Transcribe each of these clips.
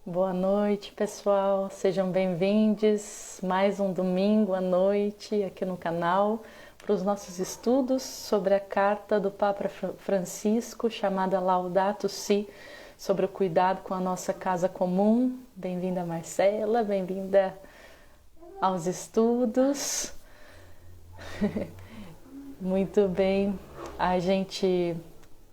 Boa noite, pessoal. Sejam bem-vindos mais um domingo à noite aqui no canal para os nossos estudos sobre a carta do Papa Francisco chamada Laudato Si, sobre o cuidado com a nossa casa comum. Bem-vinda, Marcela, bem-vinda aos estudos. Muito bem, a gente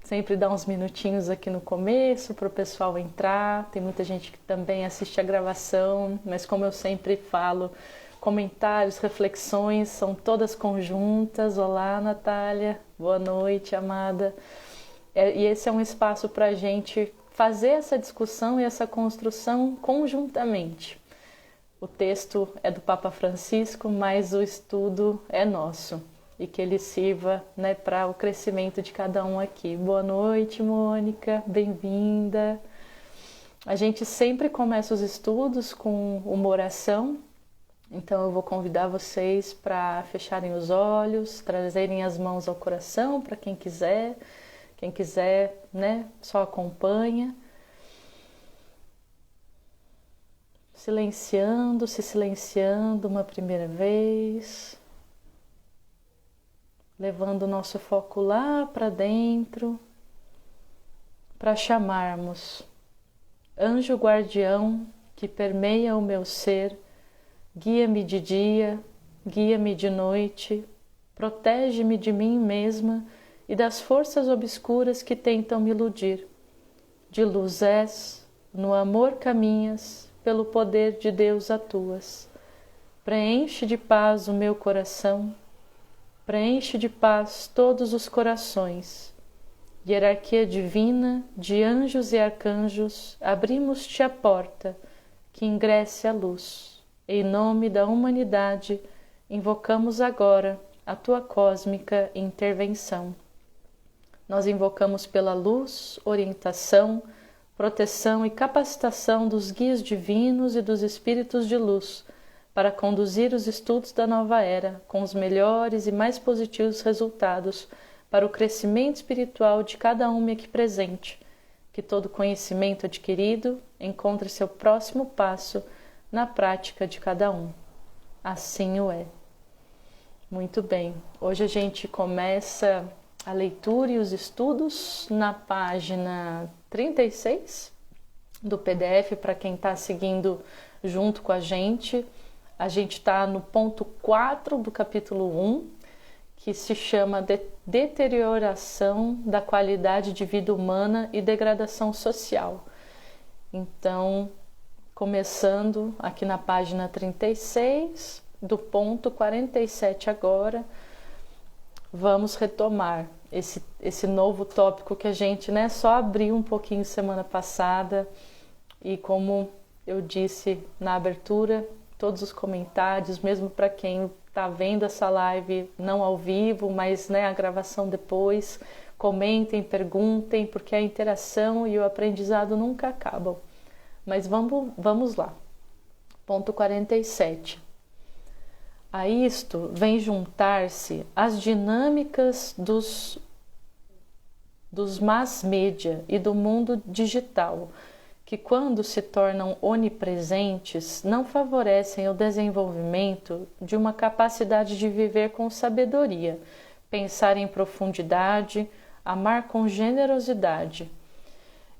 sempre dá uns minutinhos aqui no começo para o pessoal entrar. Tem muita gente que também assiste a gravação, mas como eu sempre falo, comentários, reflexões são todas conjuntas. Olá, Natália, boa noite, amada. E esse é um espaço para a gente fazer essa discussão e essa construção conjuntamente. O texto é do Papa Francisco, mas o estudo é nosso. E que ele sirva, para o crescimento de cada um aqui. Boa noite, Mônica, bem-vinda. A gente sempre começa os estudos com uma oração, então eu vou convidar vocês para fecharem os olhos, trazerem as mãos ao coração para quem quiser, só acompanha. Se silenciando uma primeira vez. Levando o nosso foco lá para dentro, para chamarmos anjo guardião que permeia o meu ser, guia-me de dia, guia-me de noite, protege-me de mim mesma e das forças obscuras que tentam me iludir. De luz és, no amor caminhas, pelo poder de Deus atuas. Preenche de paz o meu coração, preenche de paz todos os corações. Hierarquia divina, de anjos e arcanjos, abrimos-te a porta, que ingresse a luz. Em nome da humanidade, invocamos agora a tua cósmica intervenção. Nós invocamos pela luz, orientação, proteção e capacitação dos guias divinos e dos espíritos de luz, para conduzir os estudos da nova era com os melhores e mais positivos resultados para o crescimento espiritual de cada um aqui presente, que todo conhecimento adquirido encontre seu próximo passo na prática de cada um. Assim o é. Muito bem, hoje a gente começa a leitura e os estudos na página 36 do PDF, para quem está seguindo junto com a gente. A gente está no ponto 4 do capítulo 1, que se chama Deterioração da qualidade de vida humana e degradação social. Então, começando aqui na página 36, do ponto 47 agora, vamos retomar esse novo tópico que a gente só abriu um pouquinho semana passada. E como eu disse na abertura, todos os comentários, mesmo para quem está vendo essa live não ao vivo, mas a gravação depois, comentem, perguntem, porque a interação e o aprendizado nunca acabam. Mas vamos lá. Ponto 47. A isto vem juntar-se as dinâmicas dos mass media e do mundo digital, que quando se tornam onipresentes, não favorecem o desenvolvimento de uma capacidade de viver com sabedoria, pensar em profundidade, amar com generosidade.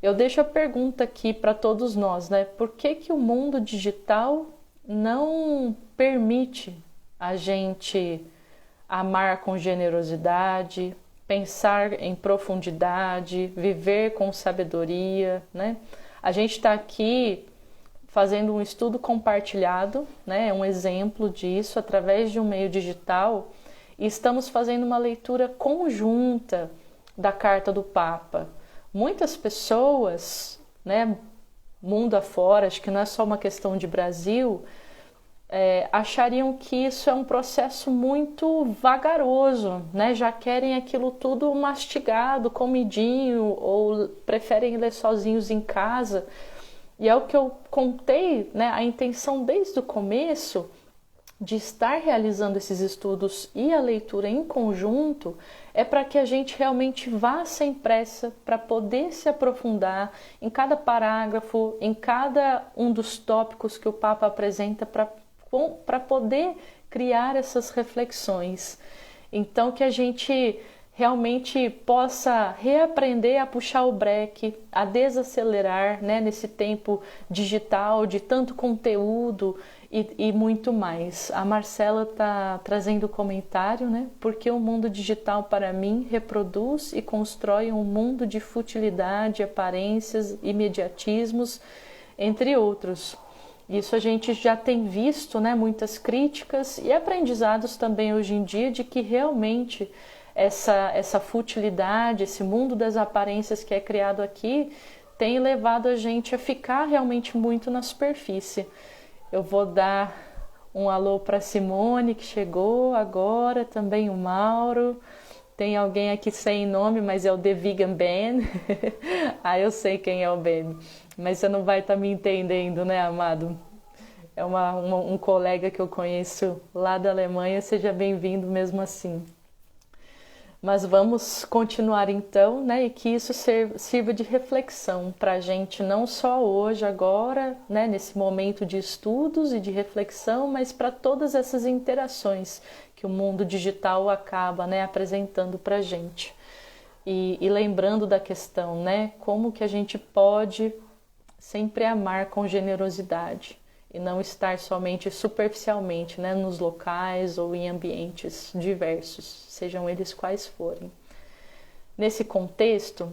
Eu deixo a pergunta aqui para todos nós, por que o mundo digital não permite a gente amar com generosidade, pensar em profundidade, viver com sabedoria, A gente está aqui fazendo um estudo compartilhado, um exemplo disso, através de um meio digital, e estamos fazendo uma leitura conjunta da carta do Papa. Muitas pessoas, mundo afora, acho que não é só uma questão de Brasil, achariam que isso é um processo muito vagaroso, Já querem aquilo tudo mastigado, comidinho, ou preferem ler sozinhos em casa. E é o que eu contei, a intenção desde o começo de estar realizando esses estudos e a leitura em conjunto é para que a gente realmente vá sem pressa para poder se aprofundar em cada parágrafo, em cada um dos tópicos que o Papa apresenta para poder criar essas reflexões. Então que a gente realmente possa reaprender a puxar o breque, a desacelerar, né, nesse tempo digital de tanto conteúdo e muito mais. A Marcela está trazendo comentário, né, porque o mundo digital para mim reproduz e constrói um mundo de futilidade, aparências, imediatismos, entre outros. Isso a gente já tem visto, né, muitas críticas e aprendizados também hoje em dia de que realmente essa futilidade, esse mundo das aparências que é criado aqui, tem levado a gente a ficar realmente muito na superfície. Eu vou dar um alô para Simone, que chegou agora, também o Mauro. Tem alguém aqui sem nome, mas é o The Vegan Ben. Ah, eu sei quem é o Ben, mas você não vai estar me entendendo, né, amado? É um colega que eu conheço lá da Alemanha, seja bem-vindo mesmo assim. Mas vamos continuar então, né, e que isso sirva de reflexão para a gente, não só hoje, agora, né, nesse momento de estudos e de reflexão, mas para todas essas interações que o mundo digital acaba, né, apresentando para a gente. E lembrando da questão, né, como que a gente pode sempre amar com generosidade e não estar somente superficialmente, né, nos locais ou em ambientes diversos, sejam eles quais forem. Nesse contexto,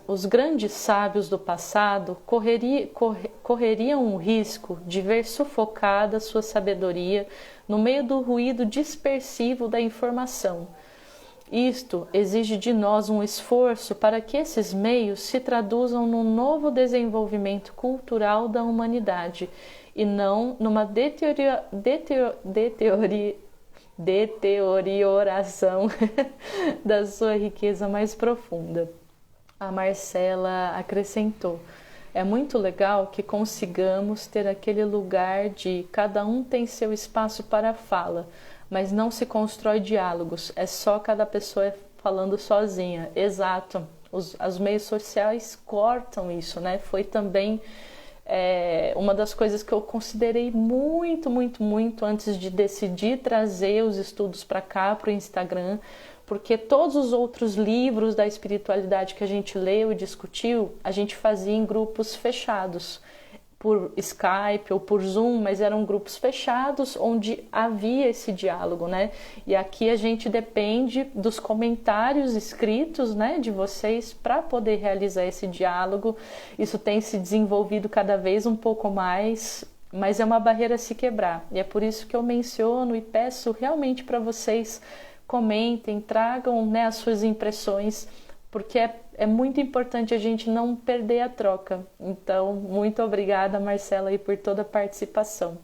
os grandes sábios do passado correriam o risco de ver sufocada sua sabedoria no meio do ruído dispersivo da informação. Isto exige de nós um esforço para que esses meios se traduzam num novo desenvolvimento cultural da humanidade e não numa deterioração da sua riqueza mais profunda. A Marcela acrescentou: é muito legal que consigamos ter aquele lugar de cada um tem seu espaço para a fala, mas não se constrói diálogos, é só cada pessoa falando sozinha. Exato, os meios sociais cortam isso, né? Foi também uma das coisas que eu considerei muito antes de decidir trazer os estudos para cá, para o Instagram, porque todos os outros livros da espiritualidade que a gente leu e discutiu, a gente fazia em grupos fechados, por Skype ou por Zoom, mas eram grupos fechados onde havia esse diálogo, né? E aqui a gente depende dos comentários escritos, né, de vocês para poder realizar esse diálogo. Isso tem se desenvolvido cada vez um pouco mais, mas é uma barreira a se quebrar. E é por isso que eu menciono e peço realmente para vocês comentem, tragam, né, as suas impressões, porque é muito importante a gente não perder a troca. Então, muito obrigada, Marcela, aí, por toda a participação.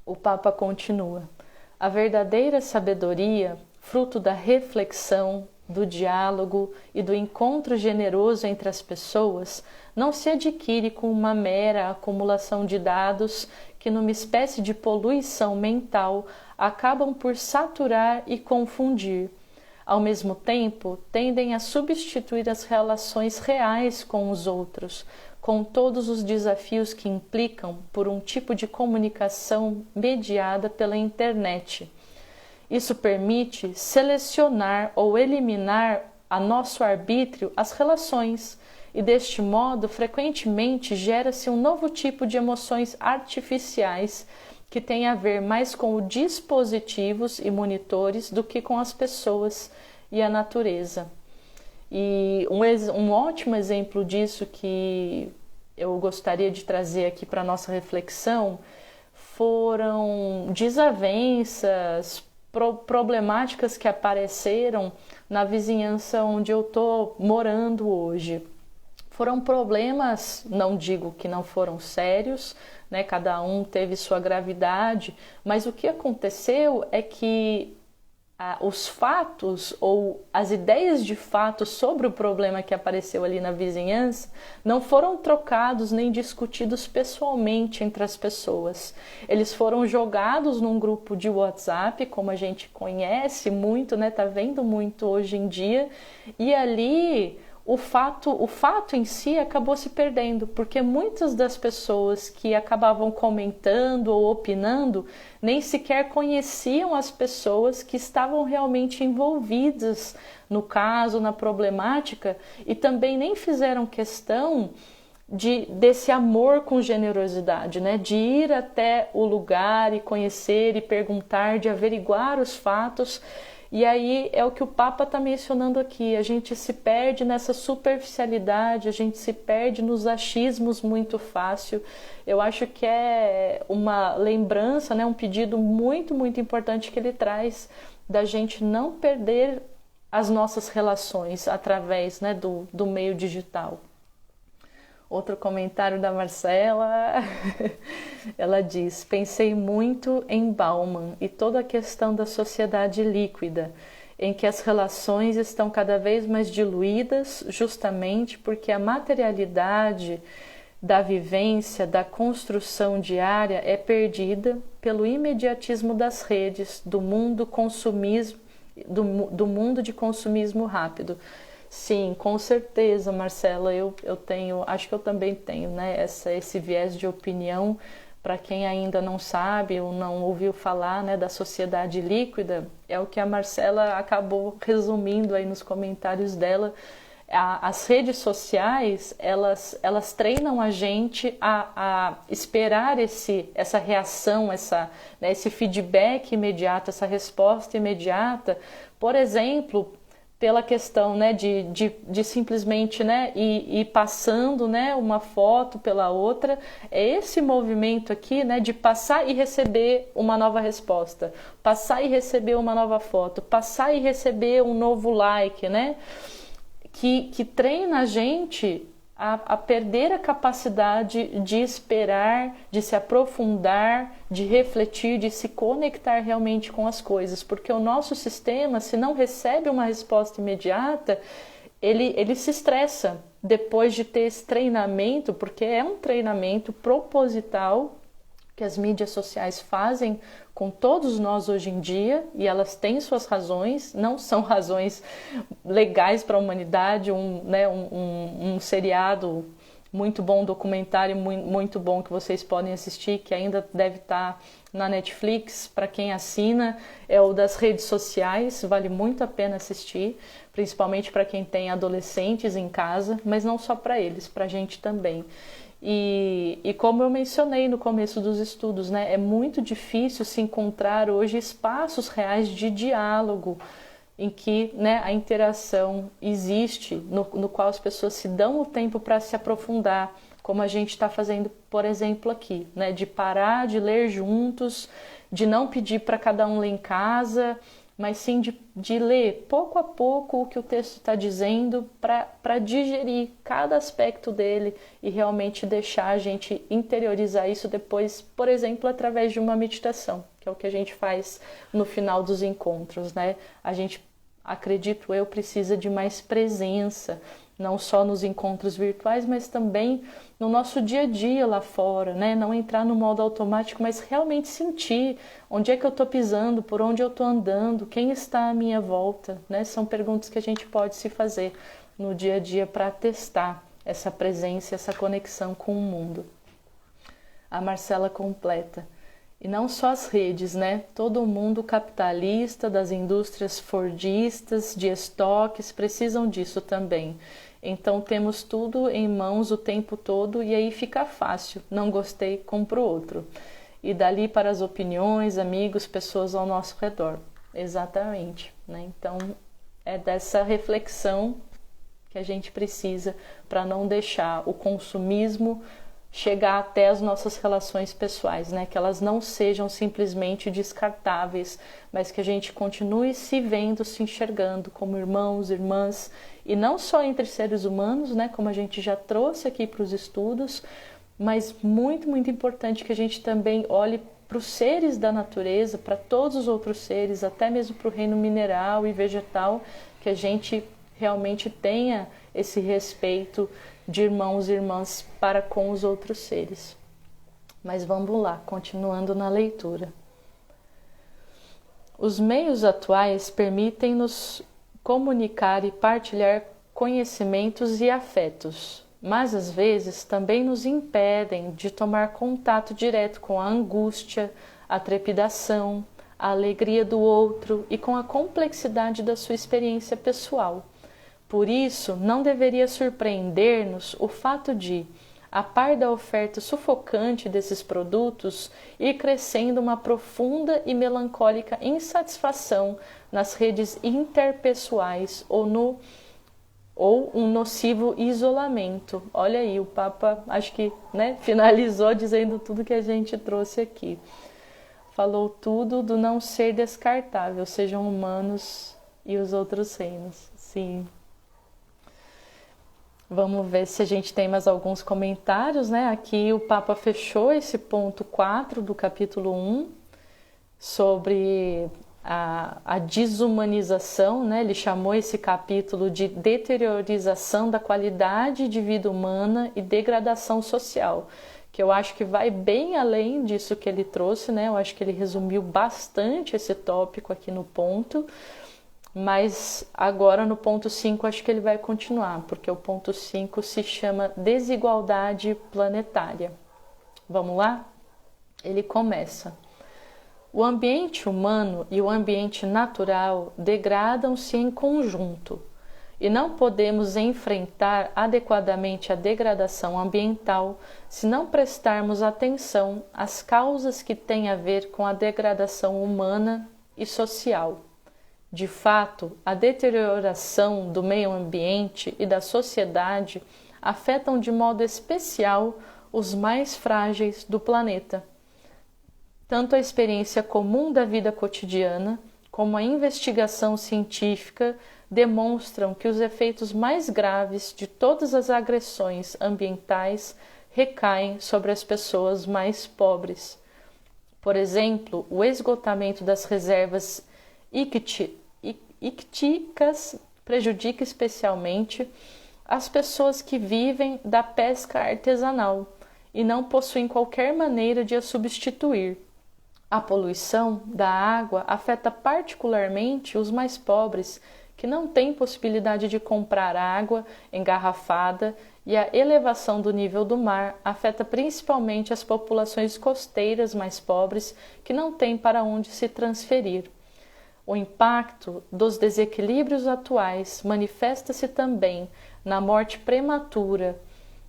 O Papa continua: a verdadeira sabedoria, fruto da reflexão, do diálogo e do encontro generoso entre as pessoas, não se adquire com uma mera acumulação de dados que, numa espécie de poluição mental, acabam por saturar e confundir. Ao mesmo tempo, tendem a substituir as relações reais com os outros, com todos os desafios que implicam por um tipo de comunicação mediada pela internet. Isso permite selecionar ou eliminar a nosso arbítrio as relações, e deste modo, frequentemente, gera-se um novo tipo de emoções artificiais que tem a ver mais com os dispositivos e monitores do que com as pessoas e a natureza. E um ótimo exemplo disso que eu gostaria de trazer aqui para a nossa reflexão foram desavenças, problemáticas que apareceram na vizinhança onde eu estou morando hoje. Foram problemas, não digo que não foram sérios, né? Cada um teve sua gravidade, mas o que aconteceu é que os fatos ou as ideias de fato sobre o problema que apareceu ali na vizinhança não foram trocados nem discutidos pessoalmente entre as pessoas. Eles foram jogados num grupo de WhatsApp, como a gente conhece muito, né? Tá vendo muito hoje em dia, e ali o fato em si acabou se perdendo, porque muitas das pessoas que acabavam comentando ou opinando nem sequer conheciam as pessoas que estavam realmente envolvidas no caso, na problemática, e também nem fizeram questão desse amor com generosidade, né? De ir até o lugar e conhecer e perguntar, de averiguar os fatos. E aí é o que o Papa está mencionando aqui, a gente se perde nessa superficialidade, a gente se perde nos achismos muito fácil. Eu acho que é uma lembrança, né, um pedido muito, muito importante que ele traz, da gente não perder as nossas relações através, né, do meio digital. Outro comentário da Marcela, ela diz: pensei muito em Bauman e toda a questão da sociedade líquida, em que as relações estão cada vez mais diluídas, justamente porque a materialidade da vivência, da construção diária é perdida pelo imediatismo das redes, do mundo consumismo, do mundo de consumismo rápido. Sim, com certeza, Marcela, eu tenho, acho que eu também tenho, né, esse viés de opinião. Para quem ainda não sabe ou não ouviu falar, né, da sociedade líquida, é o que a Marcela acabou resumindo aí nos comentários dela. As redes sociais, elas treinam a gente a esperar essa reação, né, esse feedback imediato, essa resposta imediata. Por exemplo, pela questão, né, de simplesmente, né, ir passando, né, uma foto pela outra. É esse movimento aqui, né, de passar e receber uma nova resposta, passar e receber uma nova foto, passar e receber um novo like, né, que treina a gente a perder a capacidade de esperar, de se aprofundar, de refletir, de se conectar realmente com as coisas, porque o nosso sistema, se não recebe uma resposta imediata, ele se estressa depois de ter esse treinamento, porque é um treinamento proposital que as mídias sociais fazem com todos nós hoje em dia, e elas têm suas razões, não são razões legais para a humanidade. Um seriado muito bom, um documentário muito bom que vocês podem assistir, que ainda deve estar na Netflix, para quem assina, é o das redes sociais, vale muito a pena assistir, principalmente para quem tem adolescentes em casa, mas não só para eles, para a gente também. E como eu mencionei no começo dos estudos, né, é muito difícil se encontrar hoje espaços reais de diálogo em que, né, a interação existe, no qual as pessoas se dão o tempo para se aprofundar, como a gente está fazendo, por exemplo, aqui, né, de parar de ler juntos, de não pedir para cada um ler em casa, mas sim de ler pouco a pouco o que o texto está dizendo para digerir cada aspecto dele e realmente deixar a gente interiorizar isso depois, por exemplo, através de uma meditação, que é o que a gente faz no final dos encontros, né? A gente, acredito eu, precisa de mais presença, não só nos encontros virtuais, mas também no nosso dia a dia lá fora, né? Não entrar no modo automático, mas realmente sentir onde é que eu estou pisando, por onde eu estou andando, quem está à minha volta, né? São perguntas que a gente pode se fazer no dia a dia para testar essa presença, essa conexão com o mundo. A Marcela completa: e não só as redes, né? Todo o mundo capitalista, das indústrias fordistas, de estoques, precisam disso também. Então temos tudo em mãos o tempo todo e aí fica fácil. Não gostei, compro outro. E dali para as opiniões, amigos, pessoas ao nosso redor. Exatamente, né? Então é dessa reflexão que a gente precisa para não deixar o consumismo chegar até as nossas relações pessoais, né? Que elas não sejam simplesmente descartáveis, mas que a gente continue se vendo, se enxergando como irmãos, irmãs, e não só entre seres humanos, né? Como a gente já trouxe aqui para os estudos, mas muito, muito importante que a gente também olhe para os seres da natureza, para todos os outros seres, até mesmo para o reino mineral e vegetal, que a gente realmente tenha esse respeito de irmãos e irmãs para com os outros seres. Mas vamos lá, continuando na leitura. Os meios atuais permitem-nos comunicar e partilhar conhecimentos e afetos, mas às vezes também nos impedem de tomar contato direto com a angústia, a trepidação, a alegria do outro e com a complexidade da sua experiência pessoal. Por isso, não deveria surpreender-nos o fato de, a par da oferta sufocante desses produtos, ir crescendo uma profunda e melancólica insatisfação nas redes interpessoais ou um nocivo isolamento. Olha aí, o Papa acho que finalizou dizendo tudo que a gente trouxe aqui. Falou tudo do não ser descartável, sejam humanos e os outros reinos. Sim. Vamos ver se a gente tem mais alguns comentários, Aqui o Papa fechou esse ponto 4 do capítulo 1 sobre a desumanização, Ele chamou esse capítulo de deteriorização da qualidade de vida humana e degradação social, que eu acho que vai bem além disso que ele trouxe, Eu acho que ele resumiu bastante esse tópico aqui no ponto. Mas agora no ponto 5 acho que ele vai continuar, porque o ponto 5 se chama desigualdade planetária. Vamos lá? Ele começa. O ambiente humano e o ambiente natural degradam-se em conjunto, e não podemos enfrentar adequadamente a degradação ambiental se não prestarmos atenção às causas que têm a ver com a degradação humana e social. De fato, a deterioração do meio ambiente e da sociedade afetam de modo especial os mais frágeis do planeta. Tanto a experiência comum da vida cotidiana como a investigação científica demonstram que os efeitos mais graves de todas as agressões ambientais recaem sobre as pessoas mais pobres. Por exemplo, o esgotamento das reservas ícticas prejudica especialmente as pessoas que vivem da pesca artesanal e não possuem qualquer maneira de a substituir. A poluição da água afeta particularmente os mais pobres, que não têm possibilidade de comprar água engarrafada, e a elevação do nível do mar afeta principalmente as populações costeiras mais pobres, que não têm para onde se transferir. O impacto dos desequilíbrios atuais manifesta-se também na morte prematura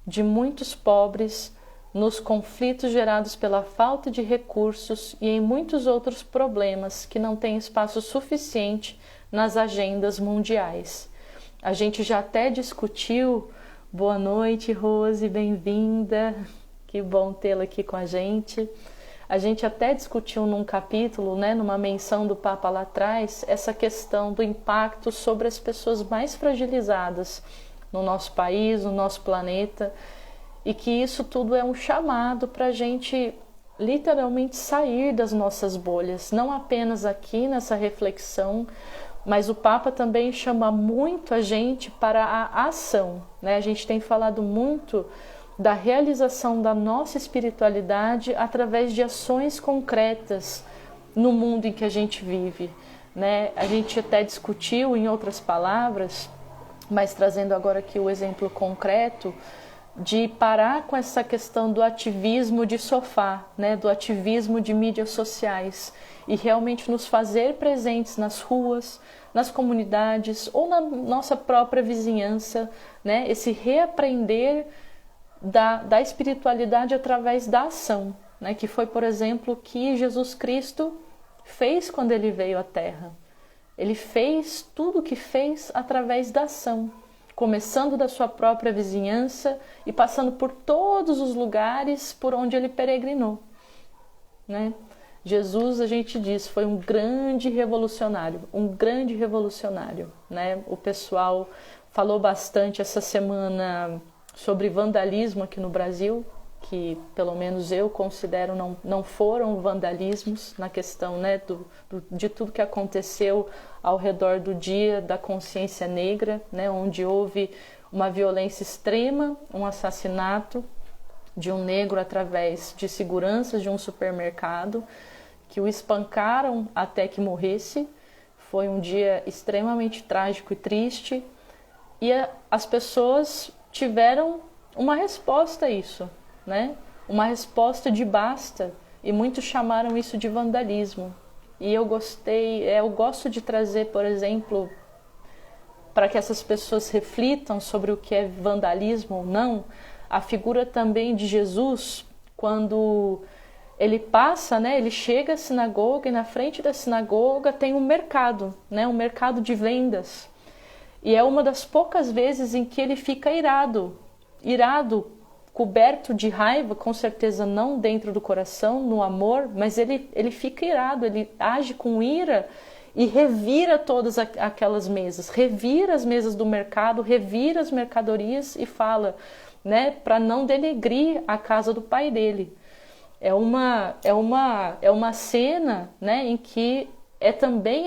de muitos pobres, nos conflitos gerados pela falta de recursos e em muitos outros problemas que não têm espaço suficiente nas agendas mundiais. A gente já até discutiu. Boa noite, Rose, bem-vinda. Que bom tê-la aqui com a gente. A gente até discutiu num capítulo, numa menção do Papa lá atrás, essa questão do impacto sobre as pessoas mais fragilizadas no nosso país, no nosso planeta, e que isso tudo é um chamado para a gente literalmente sair das nossas bolhas, não apenas aqui nessa reflexão, mas o Papa também chama muito a gente para a ação, A gente tem falado muito da realização da nossa espiritualidade através de ações concretas no mundo em que a gente vive, A gente até discutiu em outras palavras, mas trazendo agora aqui o exemplo concreto, de parar com essa questão do ativismo de sofá, do ativismo de mídias sociais, e realmente nos fazer presentes nas ruas, nas comunidades ou na nossa própria vizinhança, esse reaprender da espiritualidade através da ação, que foi, por exemplo, o que Jesus Cristo fez quando ele veio à Terra. Ele fez tudo o que fez através da ação, começando da sua própria vizinhança e passando por todos os lugares por onde ele peregrinou. Jesus, a gente diz, foi um grande revolucionário, O pessoal falou bastante essa semana sobre vandalismo aqui no Brasil, que pelo menos eu considero não foram vandalismos na questão, né, de tudo que aconteceu ao redor do Dia da Consciência Negra, né, onde houve uma violência extrema, um assassinato de um negro através de seguranças de um supermercado, que o espancaram até que morresse. Foi um dia extremamente trágico e triste, e as pessoas tiveram uma resposta a isso, né? Uma resposta de basta, e muitos chamaram isso de vandalismo. E eu gosto de trazer, por exemplo, para que essas pessoas reflitam sobre o que é vandalismo ou não, a figura também de Jesus, quando ele passa, né, ele chega à sinagoga, e na frente da sinagoga tem um mercado, né, um mercado de vendas. E é uma das poucas vezes em que ele fica irado, coberto de raiva, com certeza não dentro do coração, no amor, mas ele fica irado, ele age com ira e revira todas aquelas mesas, revira as mesas do mercado, revira as mercadorias e fala, né, para não denegrir a casa do pai dele. É uma cena, né, em que é também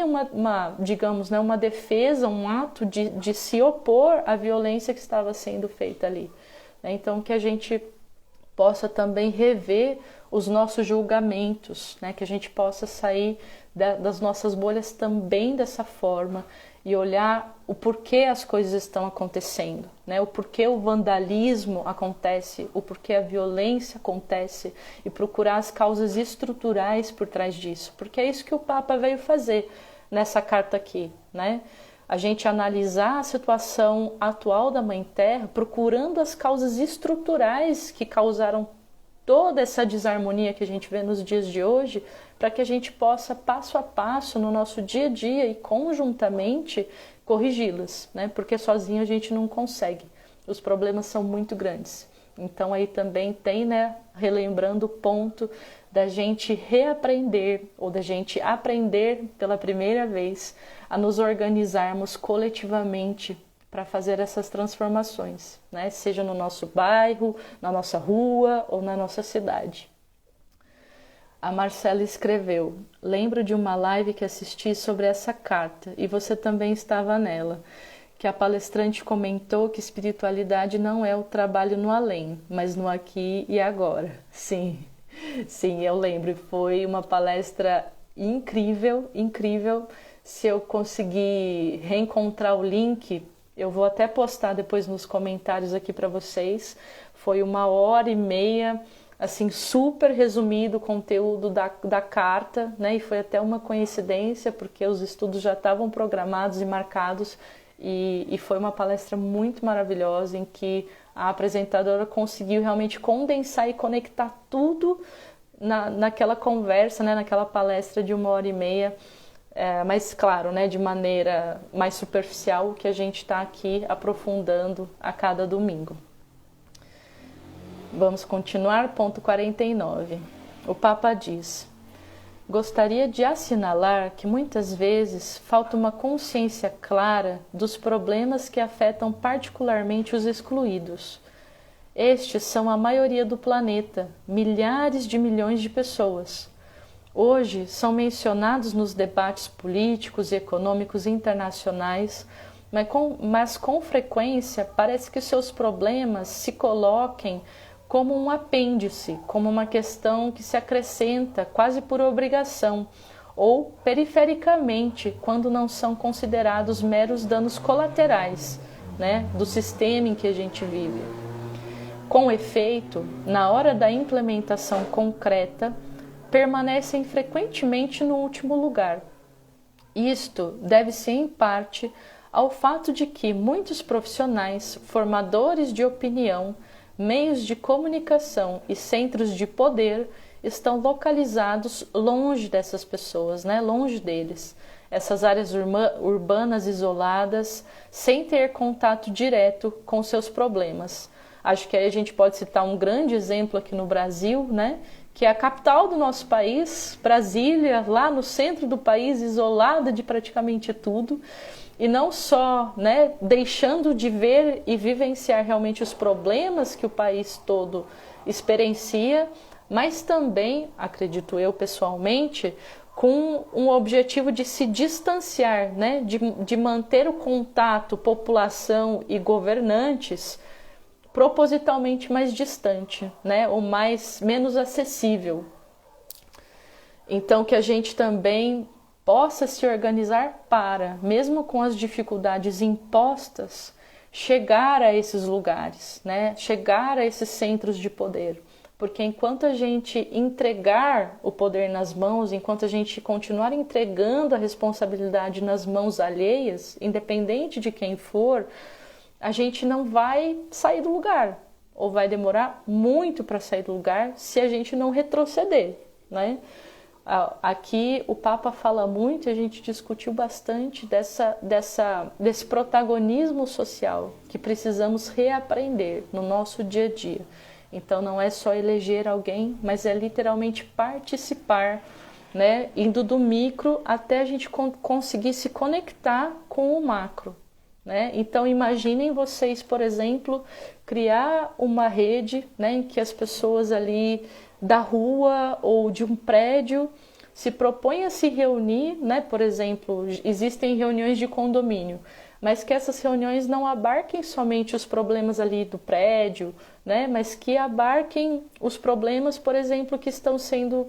digamos, né, uma defesa, um ato de se opor à violência que estava sendo feita ali. Então, que a gente possa também rever os nossos julgamentos, né? Que a gente possa sair das nossas bolhas também dessa forma e olhar o porquê as coisas estão acontecendo, né? O porquê o vandalismo acontece, o porquê a violência acontece, e procurar as causas estruturais por trás disso, porque é isso que o Papa veio fazer nessa carta aqui, né? A gente analisar a situação atual da Mãe Terra, procurando as causas estruturais que causaram toda essa desarmonia que a gente vê nos dias de hoje, para que a gente possa, passo a passo, no nosso dia a dia e conjuntamente, corrigi-las, né? Porque sozinho a gente não consegue. Os problemas são muito grandes. Então aí também tem, né, relembrando o ponto da gente reaprender, ou da gente aprender pela primeira vez a nos organizarmos coletivamente para fazer essas transformações, né? Seja no nosso bairro, na nossa rua ou na nossa cidade. A Marcela escreveu: lembro de uma live que assisti sobre essa carta, e você também estava nela, que a palestrante comentou que espiritualidade não é o trabalho no além, mas no aqui e agora. Sim, eu lembro, foi uma palestra incrível, incrível. Se eu conseguir reencontrar o link, eu vou até postar depois nos comentários aqui para vocês. Foi 1h30, assim, super resumido o conteúdo da carta, né? E foi até uma coincidência, porque os estudos já estavam programados e marcados, e foi uma palestra muito maravilhosa, em que a apresentadora conseguiu realmente condensar e conectar tudo naquela conversa, né? Naquela palestra de 1h30, mas claro, né? De maneira mais superficial, que a gente está aqui aprofundando a cada domingo. Vamos continuar, ponto 49. O Papa diz: gostaria de assinalar que muitas vezes falta uma consciência clara dos problemas que afetam particularmente os excluídos. Estes são a maioria do planeta, milhares de milhões de pessoas. Hoje são mencionados nos debates políticos e econômicos internacionais, mas com frequência parece que seus problemas se coloquem como um apêndice, como uma questão que se acrescenta quase por obrigação, ou perifericamente, quando não são considerados meros danos colaterais, né, do sistema em que a gente vive. Com efeito, na hora da implementação concreta, permanecem frequentemente no último lugar. Isto deve-se em parte ao fato de que muitos profissionais, formadores de opinião, meios de comunicação e centros de poder estão localizados longe dessas pessoas, né? Longe deles. Essas áreas urbanas isoladas, sem ter contato direto com seus problemas. Acho que aí a gente pode citar um grande exemplo aqui no Brasil, né? Que é a capital do nosso país, Brasília, lá no centro do país, isolada de praticamente tudo. e não só, né, deixando de ver e vivenciar realmente os problemas que o país todo experiencia, mas também, acredito eu pessoalmente, com um objetivo de se distanciar, né, de manter o contato população e governantes propositalmente mais distante, né, ou menos acessível. Então que a gente também possa se organizar para, mesmo com as dificuldades impostas, chegar a esses lugares, né? Chegar a esses centros de poder. Porque enquanto a gente entregar o poder nas mãos, enquanto a gente continuar entregando a responsabilidade nas mãos alheias, independente de quem for, a gente não vai sair do lugar, ou vai demorar muito para sair do lugar se a gente não retroceder, né? Aqui o Papa fala muito, e a gente discutiu bastante desse protagonismo social que precisamos reaprender no nosso dia a dia. Então não é só eleger alguém, mas é literalmente participar, né? Indo do micro até a gente conseguir se conectar com o macro, né? Então imaginem vocês, por exemplo, criar uma rede, né, em que as pessoas ali da rua ou de um prédio se propõem a se reunir, né? Por exemplo, existem reuniões de condomínio, mas que essas reuniões não abarquem somente os problemas ali do prédio, né? Mas que abarquem os problemas, por exemplo, que estão sendo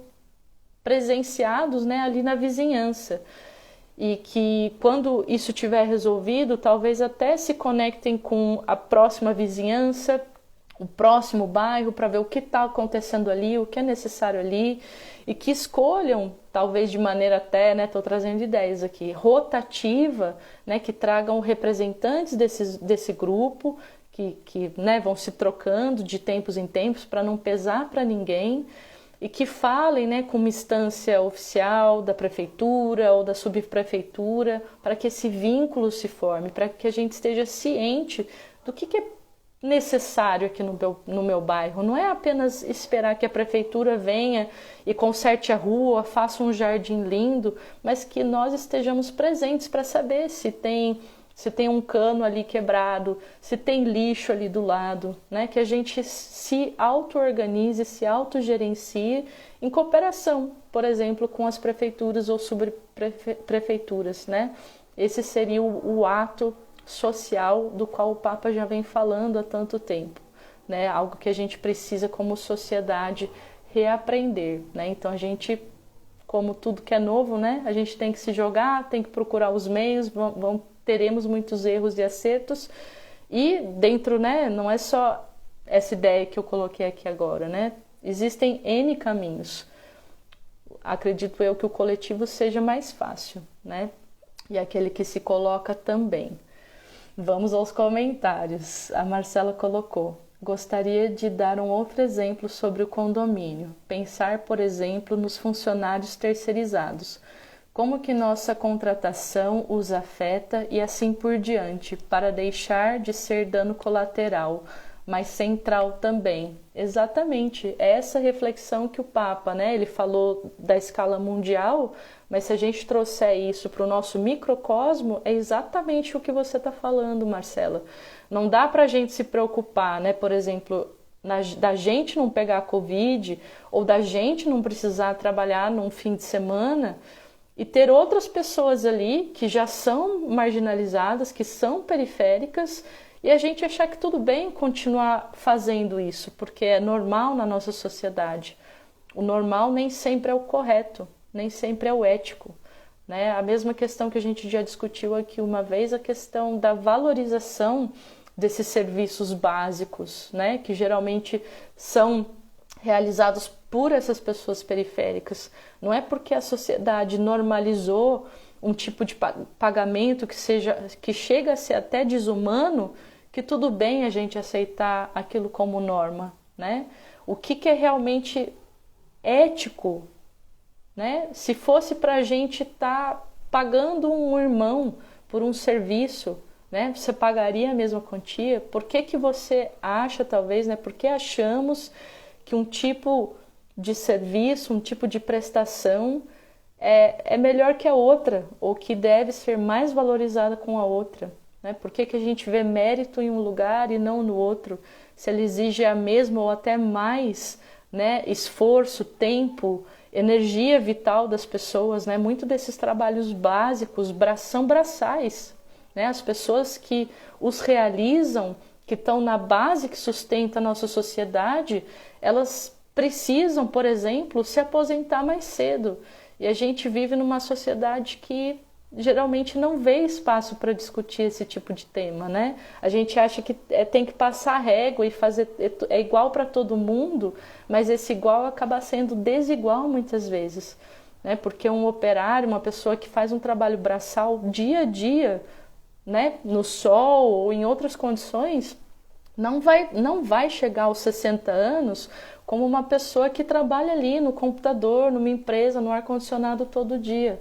presenciados, né, ali na vizinhança. E que quando isso tiver resolvido, talvez até se conectem com a próxima vizinhança, o próximo bairro, para ver o que está acontecendo ali, o que é necessário ali, e que escolham, talvez de maneira até, né, estou trazendo ideias aqui, rotativa, né, que tragam representantes desse grupo, que né, vão se trocando de tempos em tempos para não pesar para ninguém, e que falem, né, com uma instância oficial da prefeitura ou da subprefeitura, para que esse vínculo se forme, para que a gente esteja ciente do que é necessário aqui no meu bairro. Não é apenas esperar que a prefeitura venha e conserte a rua, faça um jardim lindo, mas que nós estejamos presentes para saber se tem um cano ali quebrado, se tem lixo ali do lado, né? Que a gente se auto-organize, se autogerencie em cooperação, por exemplo, com as prefeituras ou subprefeituras, né? Esse seria o ato social do qual o Papa já vem falando há tanto tempo, né? Algo que a gente precisa como sociedade reaprender, né? Então a gente, como tudo que é novo, né? A gente tem que se jogar, tem que procurar os meios, teremos muitos erros e acertos, e dentro, né? Não é só essa ideia que eu coloquei aqui agora, né? Existem N caminhos. Acredito eu que o coletivo seja mais fácil, né? E aquele que se coloca também. Vamos aos comentários. A Marcela colocou: gostaria de dar um outro exemplo sobre o condomínio. Pensar, por exemplo, nos funcionários terceirizados. Como que nossa contratação os afeta e assim por diante, para deixar de ser dano colateral, mas central também. Exatamente, é essa reflexão que o Papa, né? Ele falou da escala mundial, mas se a gente trouxer isso para o nosso microcosmo, é exatamente o que você está falando, Marcela. Não dá para a gente se preocupar, né? Por exemplo, da gente não pegar a Covid, ou da gente não precisar trabalhar num fim de semana, e ter outras pessoas ali que já são marginalizadas, que são periféricas, e a gente achar que tudo bem continuar fazendo isso, porque é normal na nossa sociedade. O normal nem sempre é o correto, nem sempre é o ético, né? A mesma questão que a gente já discutiu aqui uma vez, a questão da valorização desses serviços básicos, né? Que geralmente são realizados por essas pessoas periféricas. Não é porque a sociedade normalizou um tipo de pagamento que chega a ser até desumano, que tudo bem a gente aceitar aquilo como norma, né? O que é realmente ético, né? Se fosse para a gente estar pagando um irmão por um serviço, né? Você pagaria a mesma quantia? Por que você acha, talvez, né? Por que achamos que um tipo de serviço, um tipo de prestação é melhor que a outra, ou que deve ser mais valorizada com a outra, né? Por que a gente vê mérito em um lugar e não no outro? Se ela exige a mesma ou até mais, né, esforço, tempo, energia vital das pessoas, né? Muito desses trabalhos básicos são braçais, né? As pessoas que os realizam, que estão na base que sustenta a nossa sociedade, elas precisam, por exemplo, se aposentar mais cedo. E a gente vive numa sociedade que geralmente não vê espaço para discutir esse tipo de tema, né? A gente acha que tem que passar régua e fazer é igual para todo mundo, mas esse igual acaba sendo desigual muitas vezes, né? Porque um operário, uma pessoa que faz um trabalho braçal dia a dia, né, no sol ou em outras condições, não vai chegar aos 60 anos como uma pessoa que trabalha ali no computador, numa empresa, no ar-condicionado todo dia.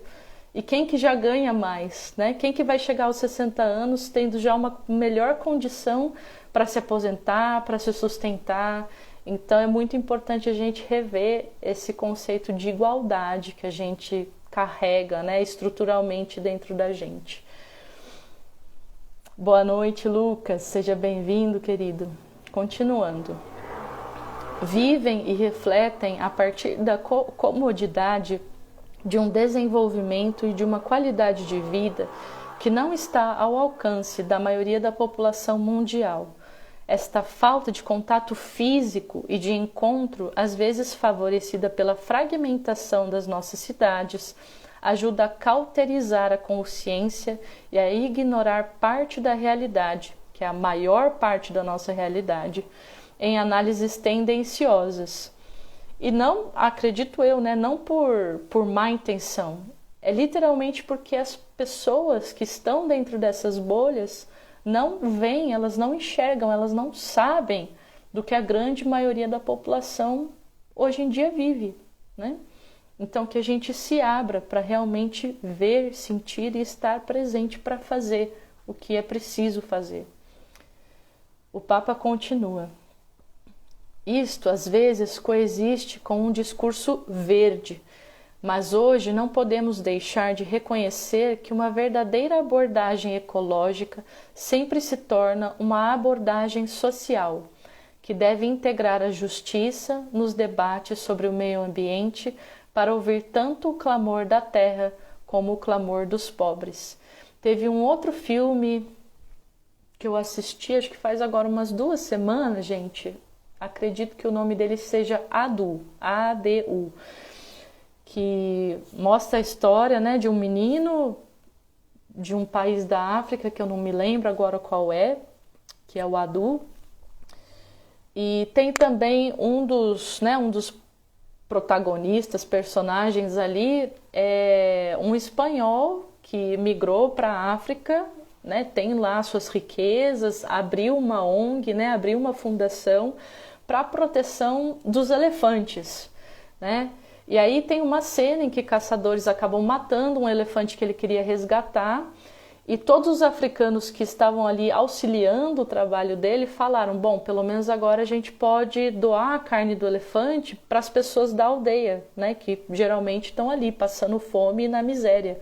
E quem que já ganha mais, né? Quem que vai chegar aos 60 anos tendo já uma melhor condição para se aposentar, para se sustentar? Então é muito importante a gente rever esse conceito de igualdade que a gente carrega, né, estruturalmente dentro da gente. Boa noite, Lucas. Seja bem-vindo, querido. Continuando. Vivem e refletem a partir da comodidade de um desenvolvimento e de uma qualidade de vida que não está ao alcance da maioria da população mundial. Esta falta de contato físico e de encontro, às vezes favorecida pela fragmentação das nossas cidades, ajuda a cauterizar a consciência e a ignorar parte da realidade, que é a maior parte da nossa realidade, em análises tendenciosas. E não, acredito eu, né, não por má intenção, é literalmente porque as pessoas que estão dentro dessas bolhas não veem, elas não enxergam, elas não sabem do que a grande maioria da população hoje em dia vive, né? Então que a gente se abra para realmente ver, sentir e estar presente para fazer o que é preciso fazer. O Papa continua. Isto, às vezes, coexiste com um discurso verde, mas hoje não podemos deixar de reconhecer que uma verdadeira abordagem ecológica sempre se torna uma abordagem social, que deve integrar a justiça nos debates sobre o meio ambiente para ouvir tanto o clamor da terra como o clamor dos pobres. Teve um outro filme que eu assisti, acho que faz agora umas 2 semanas, gente. Acredito que o nome dele seja ADU, A-D-U, que mostra a história, né, de um menino de um país da África, que eu não me lembro agora qual é, que é o Adu. E tem também um dos protagonistas, personagens ali, é um espanhol que migrou para a África, né, tem lá suas riquezas, abriu uma ONG, né, abriu uma fundação para a proteção dos elefantes, né? E aí tem uma cena em que caçadores acabam matando um elefante que ele queria resgatar, e todos os africanos que estavam ali auxiliando o trabalho dele falaram, bom, pelo menos agora a gente pode doar a carne do elefante para as pessoas da aldeia, né, que geralmente estão ali passando fome e na miséria.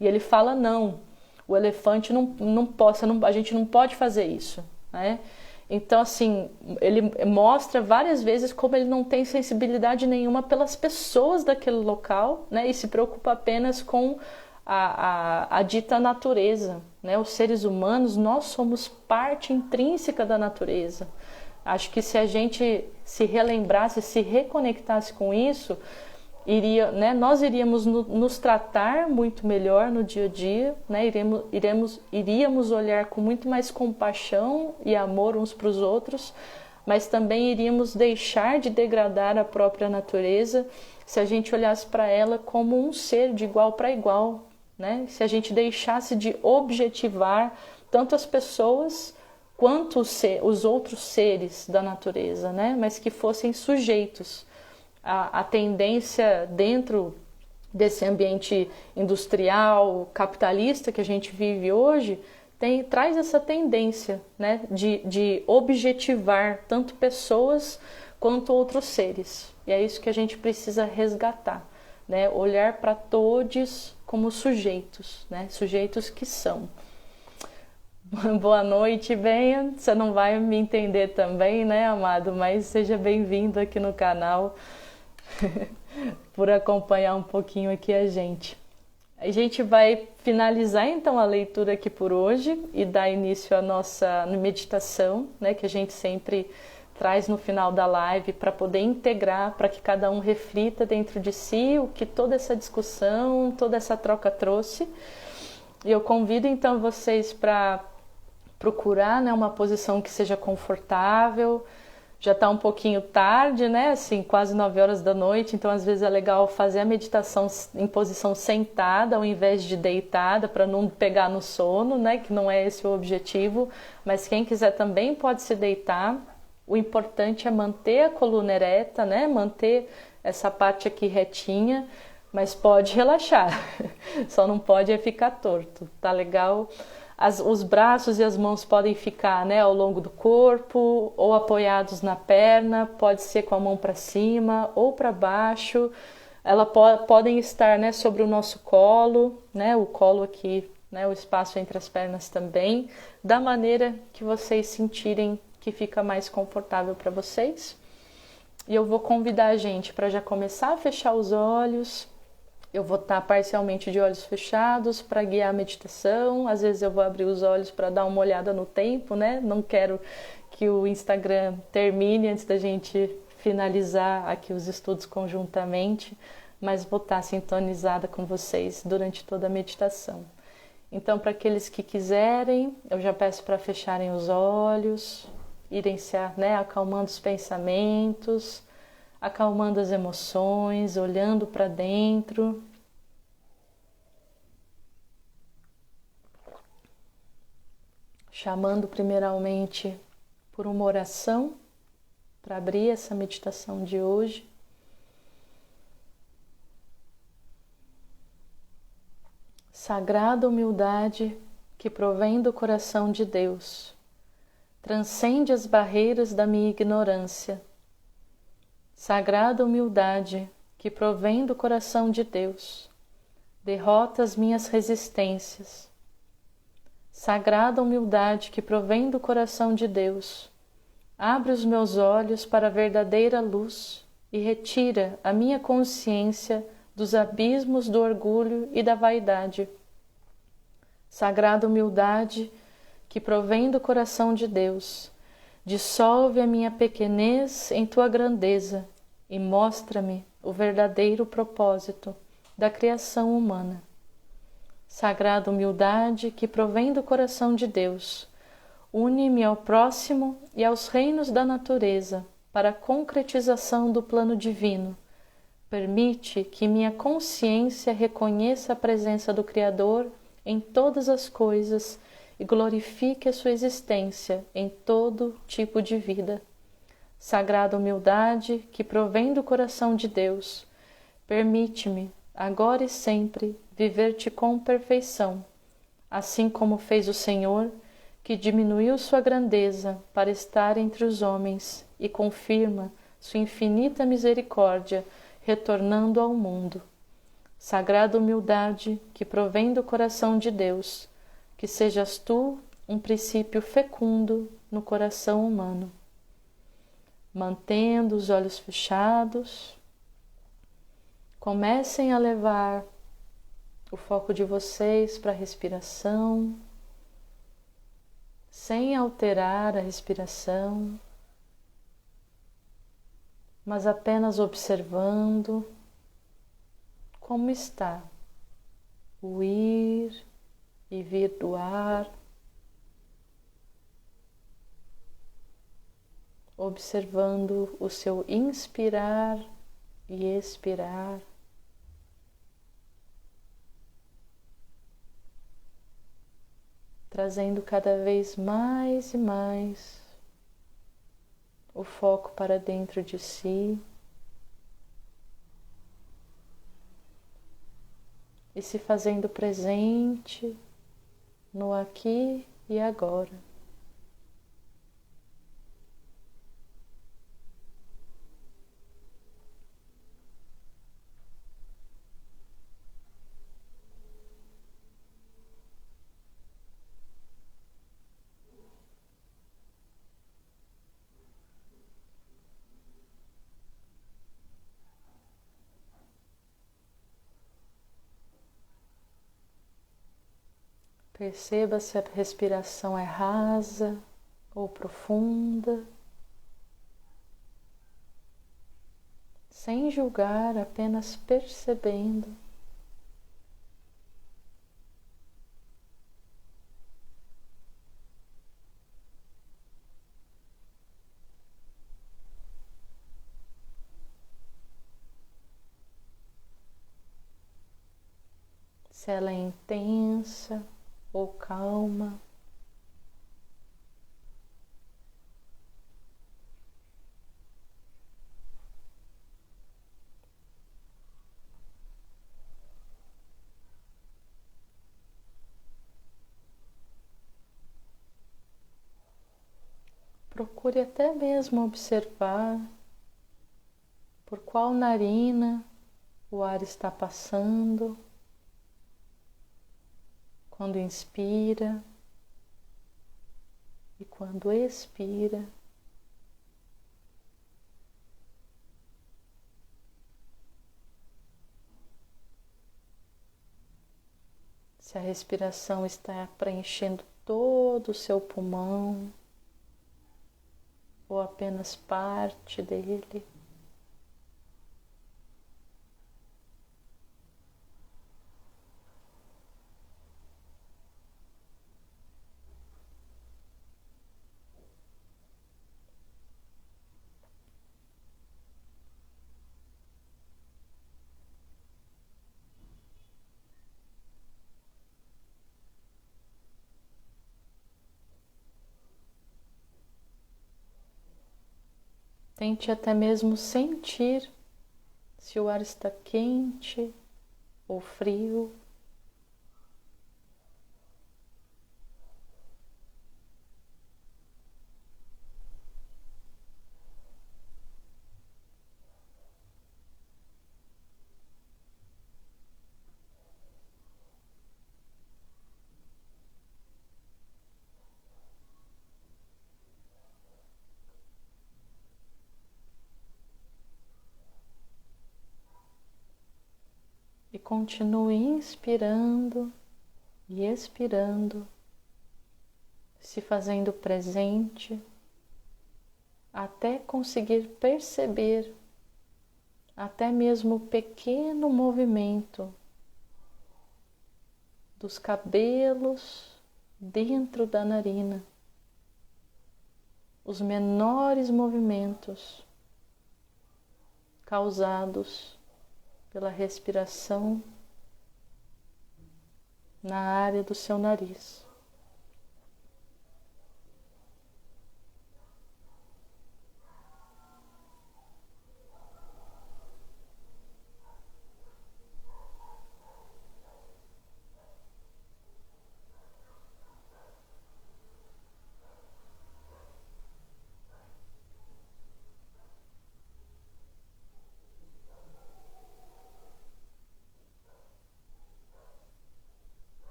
E ele fala, não, o elefante a gente não pode fazer isso, né? Então, assim, ele mostra várias vezes como ele não tem sensibilidade nenhuma pelas pessoas daquele local, né? E se preocupa apenas com a dita natureza, né? Os seres humanos, nós somos parte intrínseca da natureza. Acho que se a gente se relembrasse, se reconectasse com isso, nós iríamos nos tratar muito melhor no dia a dia, né? Iríamos olhar com muito mais compaixão e amor uns para os outros, mas também iríamos deixar de degradar a própria natureza se a gente olhasse para ela como um ser de igual para igual, né? Se a gente deixasse de objetivar tanto as pessoas quanto os outros seres da natureza, né? Mas que fossem sujeitos. A tendência dentro desse ambiente industrial, capitalista que a gente vive hoje, traz essa tendência, né, de objetivar tanto pessoas quanto outros seres. E é isso que a gente precisa resgatar, né? Olhar para todos como sujeitos, né? Sujeitos que são. Boa noite, venha. Você não vai me entender também, né, amado? Mas seja bem-vindo aqui no canal por acompanhar um pouquinho aqui a gente. A gente vai finalizar então a leitura aqui por hoje e dar início à nossa meditação, né, que a gente sempre traz no final da live para poder integrar, para que cada um reflita dentro de si o que toda essa discussão, toda essa troca trouxe. E eu convido então vocês para procurar, né, uma posição que seja confortável. Já está um pouquinho tarde, né? Assim, quase 9 horas da noite, então às vezes é legal fazer a meditação em posição sentada ao invés de deitada, para não pegar no sono, né? Que não é esse o objetivo, mas quem quiser também pode se deitar. O importante é manter a coluna ereta, né? Manter essa parte aqui retinha, mas pode relaxar, só não pode é ficar torto, tá legal? Os braços e as mãos podem ficar, né, ao longo do corpo ou apoiados na perna, pode ser com a mão para cima ou para baixo. Elas podem estar, né, sobre o nosso colo, né, o colo aqui, né, o espaço entre as pernas também, da maneira que vocês sentirem que fica mais confortável para vocês. E eu vou convidar a gente para já começar a fechar os olhos. Eu vou estar parcialmente de olhos fechados para guiar a meditação. Às vezes eu vou abrir os olhos para dar uma olhada no tempo, né? Não quero que o Instagram termine antes da gente finalizar aqui os estudos conjuntamente, mas vou estar sintonizada com vocês durante toda a meditação. Então, para aqueles que quiserem, eu já peço para fecharem os olhos, irem se, né, acalmando os pensamentos, acalmando as emoções, olhando para dentro. Chamando primeiramente por uma oração para abrir essa meditação de hoje. Sagrada humildade que provém do coração de Deus, transcende as barreiras da minha ignorância. Sagrada humildade que provém do coração de Deus, derrota as minhas resistências. Sagrada humildade que provém do coração de Deus, abre os meus olhos para a verdadeira luz e retira a minha consciência dos abismos do orgulho e da vaidade. Sagrada humildade que provém do coração de Deus, dissolve a minha pequenez em tua grandeza e mostra-me o verdadeiro propósito da criação humana. Sagrada humildade que provém do coração de Deus, une-me ao próximo e aos reinos da natureza para a concretização do plano divino. Permite que minha consciência reconheça a presença do Criador em todas as coisas e glorifique a sua existência em todo tipo de vida. Sagrada humildade que provém do coração de Deus, permite-me, agora e sempre, viver-te com perfeição, assim como fez o Senhor, que diminuiu sua grandeza para estar entre os homens e confirma sua infinita misericórdia, retornando ao mundo. Sagrada humildade que provém do coração de Deus, que sejas tu um princípio fecundo no coração humano. Mantendo os olhos fechados, comecem a levar o foco de vocês para a respiração, sem alterar a respiração, mas apenas observando como está o ir e vir do ar, observando o seu inspirar e expirar, trazendo cada vez mais e mais o foco para dentro de si e se fazendo presente no aqui e agora. Perceba se a respiração é rasa ou profunda, sem julgar, apenas percebendo. Se ela é intensa ou calma. Procure até mesmo observar por qual narina o ar está passando quando inspira e quando expira. Se a respiração está preenchendo todo o seu pulmão ou apenas parte dele. Tente até mesmo sentir se o ar está quente ou frio. E continue inspirando e expirando, se fazendo presente, até conseguir perceber até mesmo o pequeno movimento dos cabelos dentro da narina, os menores movimentos causados pela respiração na área do seu nariz.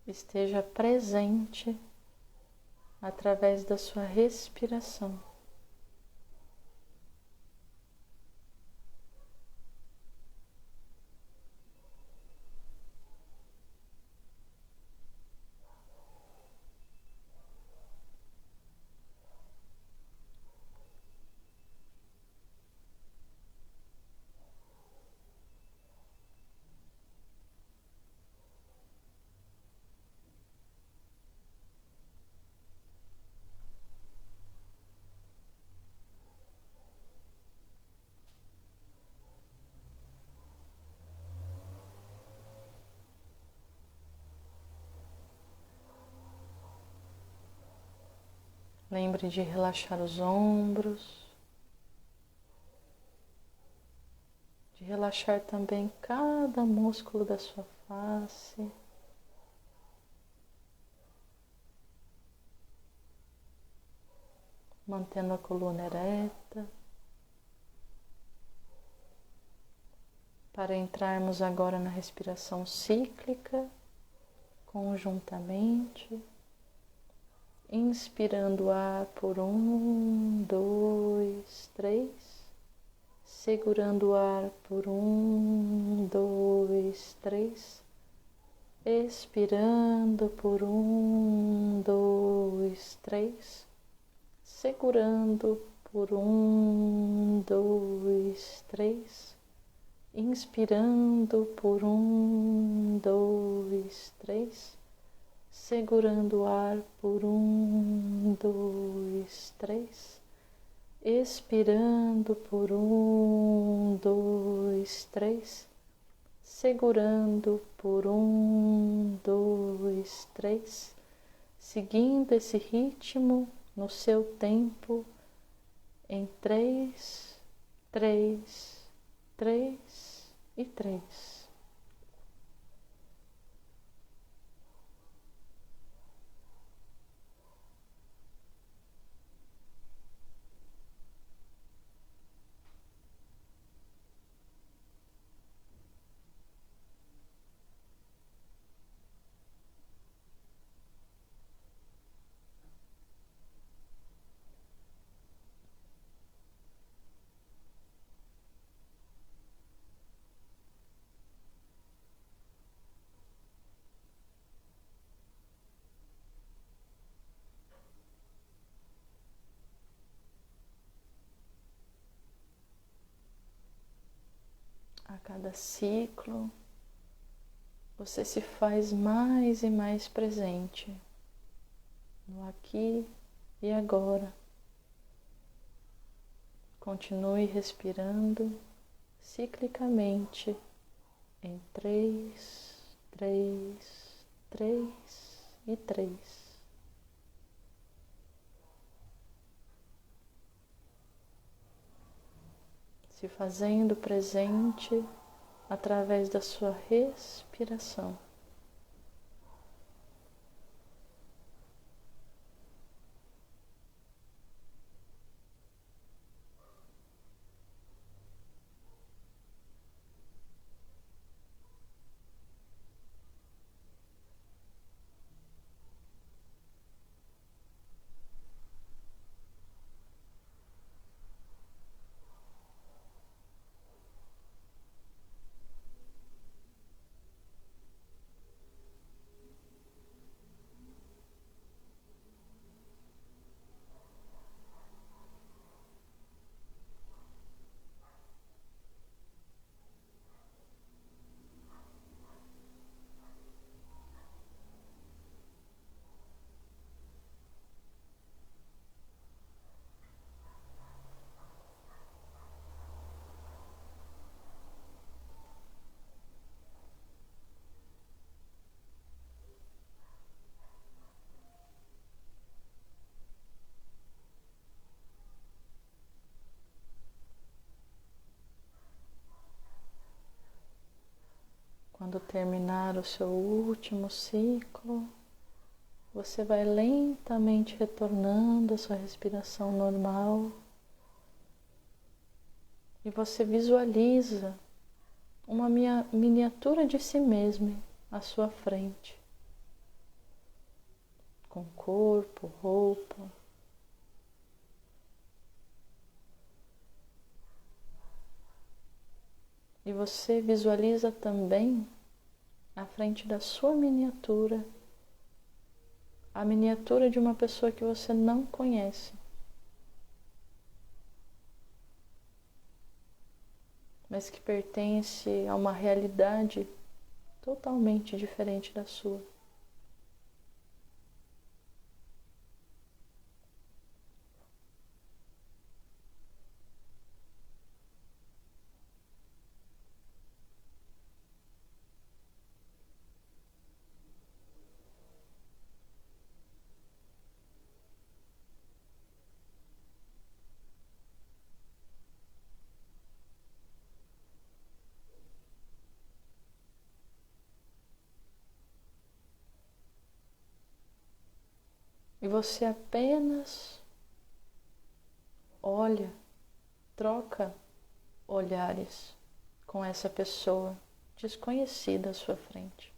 Esteja presente através da sua respiração. Lembre de relaxar os ombros, de relaxar também cada músculo da sua face. Mantendo a coluna ereta. para entrarmos agora na respiração cíclica, conjuntamente, inspirando o ar por 1, 2, 3, segurando o ar por 1, 2, 3, expirando por 1, 2, 3, segurando por 1, 2, 3, inspirando por 1, 2, 3, segurando o ar por 1, 2, 3, expirando por 1, 2, 3, segurando por 1, 2, 3, seguindo esse ritmo no seu tempo em 3, 3, 3 e 3. A cada ciclo, você se faz mais e mais presente no aqui e agora. Continue respirando ciclicamente em 3, 3, 3 e 3. Se fazendo presente através da sua respiração. Quando terminar o seu último ciclo, você vai lentamente retornando à sua respiração normal e você visualiza uma miniatura de si mesmo à sua frente, com corpo, roupa. E você visualiza também à frente da sua miniatura, a miniatura de uma pessoa que você não conhece, mas que pertence a uma realidade totalmente diferente da sua. E você apenas olha, troca olhares com essa pessoa desconhecida à sua frente.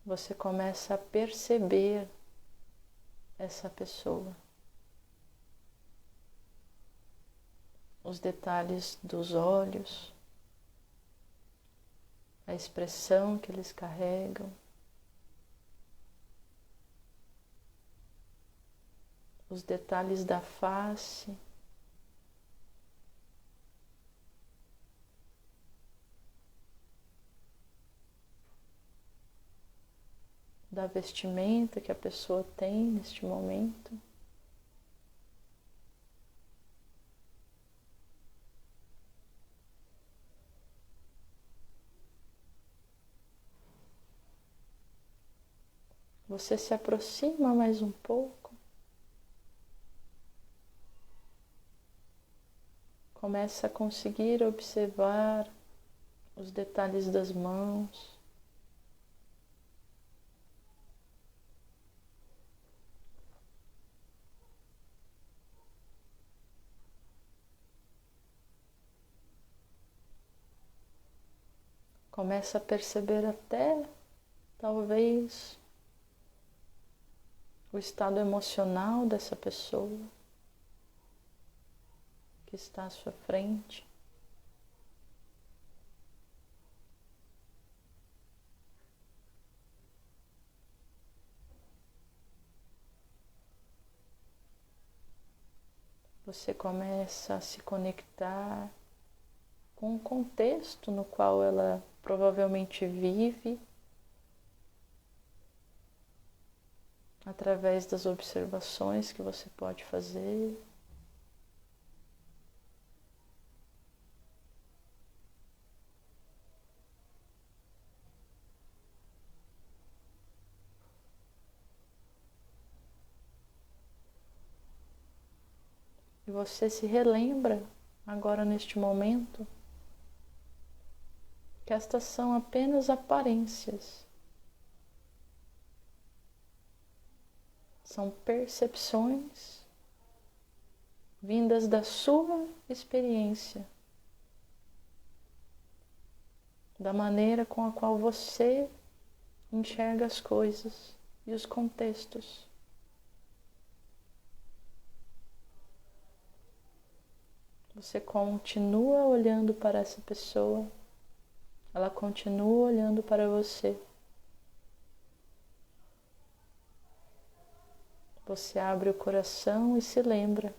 Você começa a perceber essa pessoa, os detalhes dos olhos, a expressão que eles carregam, os detalhes da face, da vestimenta que a pessoa tem neste momento. Você se aproxima mais um pouco, começa a conseguir observar os detalhes das mãos, começa a perceber até, talvez, o estado emocional dessa pessoa que está à sua frente. Você começa a se conectar com o contexto no qual ela provavelmente vive, através das observações que você pode fazer. E você se relembra, agora neste momento, que estas são apenas aparências. São percepções vindas da sua experiência, da maneira com a qual você enxerga as coisas e os contextos. Você continua olhando para essa pessoa, ela continua olhando para você. Você abre o coração e se lembra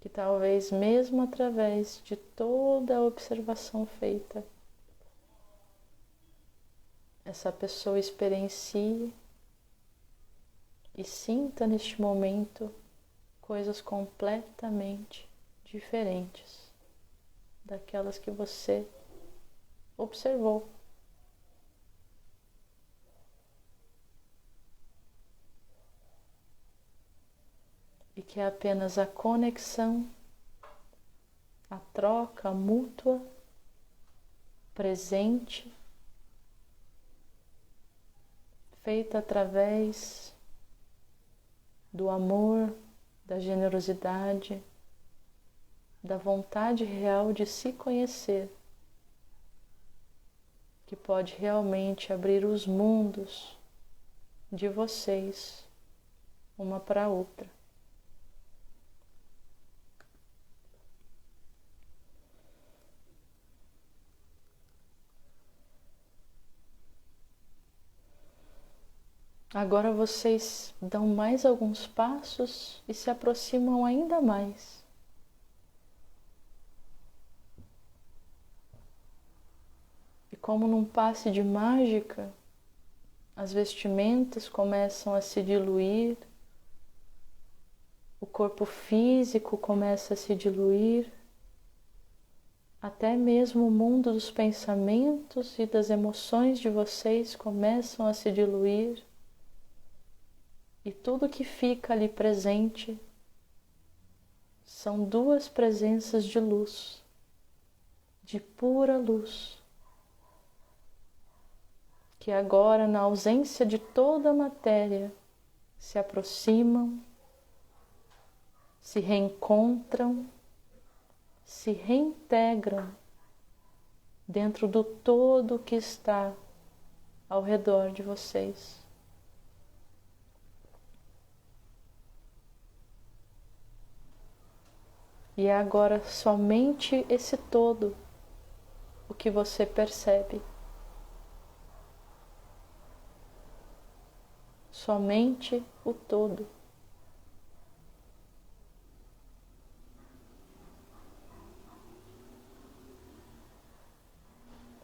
que talvez mesmo através de toda a observação feita, essa pessoa experiencie e sinta neste momento coisas completamente diferentes daquelas que você observou. E que é apenas a conexão, a troca mútua, presente, feita através do amor, da generosidade, da vontade real de se conhecer, que pode realmente abrir os mundos de vocês, uma para a outra. Agora vocês dão mais alguns passos e se aproximam ainda mais. E como num passe de mágica, as vestimentas começam a se diluir, o corpo físico começa a se diluir, até mesmo o mundo dos pensamentos e das emoções de vocês começam a se diluir. E tudo que fica ali presente são duas presenças de luz, de pura luz, que agora, na ausência de toda a matéria, se aproximam, se reencontram, se reintegram dentro do todo que está ao redor de vocês. E é agora somente esse todo o que você percebe. Somente o todo.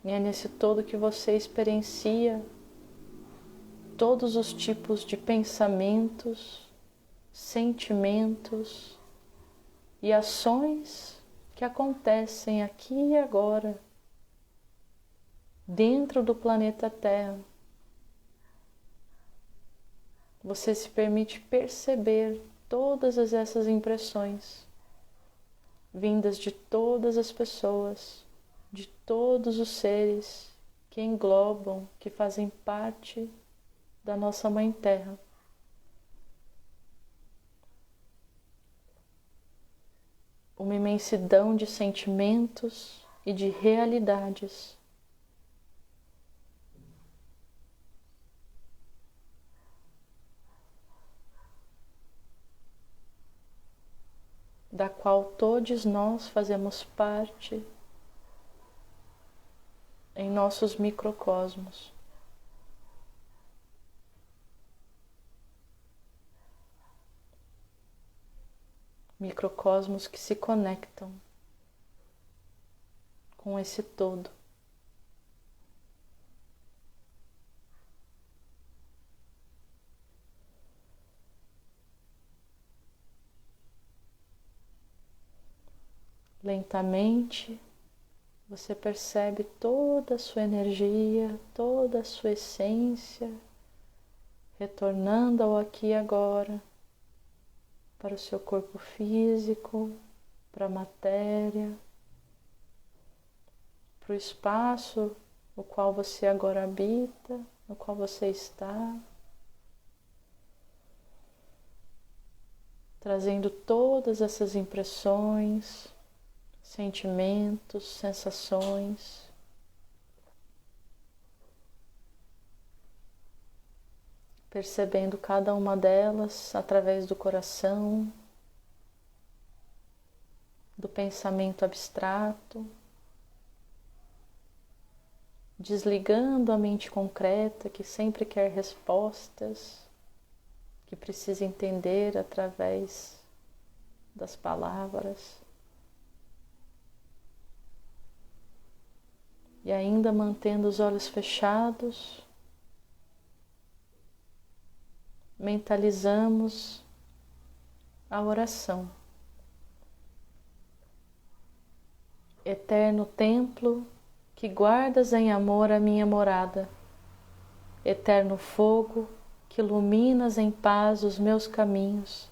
E é nesse todo que você experiencia todos os tipos de pensamentos, sentimentos e ações que acontecem aqui e agora, dentro do planeta Terra. Você se permite perceber todas essas impressões, vindas de todas as pessoas, de todos os seres que englobam, que fazem parte da nossa Mãe Terra. Uma imensidão de sentimentos e de realidades. Da qual todos nós fazemos parte em nossos microcosmos. Microcosmos que se conectam com esse todo. Lentamente, você percebe toda a sua energia, toda a sua essência, retornando ao aqui e agora, para o seu corpo físico, para a matéria, para o espaço no qual você agora habita, no qual você está, trazendo todas essas impressões, sentimentos, sensações. Percebendo cada uma delas através do coração, do pensamento abstrato, desligando a mente concreta que sempre quer respostas, que precisa entender através das palavras. E ainda mantendo os olhos fechados, mentalizamos a oração. Eterno templo, que guardas em amor a minha morada, eterno fogo, que iluminas em paz os meus caminhos,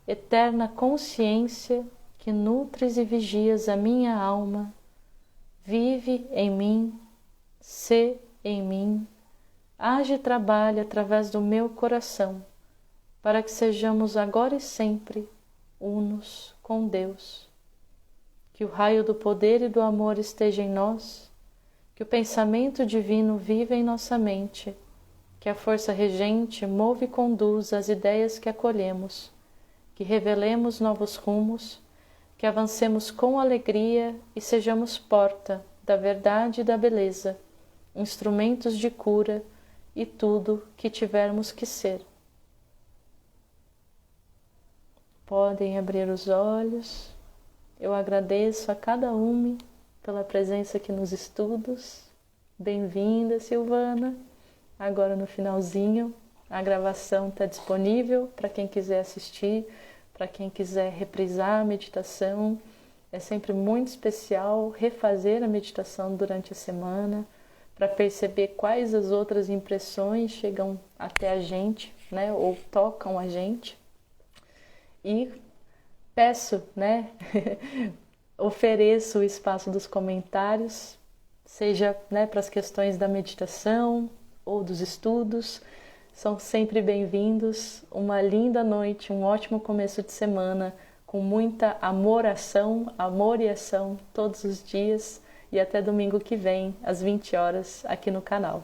eterna consciência, que nutres e vigias a minha alma, vive em mim, sê em mim, age e trabalha através do meu coração, para que sejamos agora e sempre unos com Deus. Que o raio do poder e do amor esteja em nós, que o pensamento divino viva em nossa mente, que a força regente move e conduz as ideias que acolhemos, que revelemos novos rumos, que avancemos com alegria e sejamos porta da verdade e da beleza, instrumentos de cura e tudo que tivermos que ser. Podem abrir os olhos. Eu agradeço a cada uma pela presença aqui nos estudos. Bem-vinda, Silvana. Agora no finalzinho, a gravação está disponível para quem quiser assistir, para quem quiser reprisar a meditação. É sempre muito especial refazer a meditação durante a semana, para perceber quais as outras impressões chegam até a gente, né, ou tocam a gente. E peço, né, ofereço o espaço dos comentários, seja, né, para as questões da meditação ou dos estudos. São sempre bem-vindos. Uma linda noite, um ótimo começo de semana, com muita amor e ação todos os dias. E até domingo que vem, às 20 horas, aqui no canal.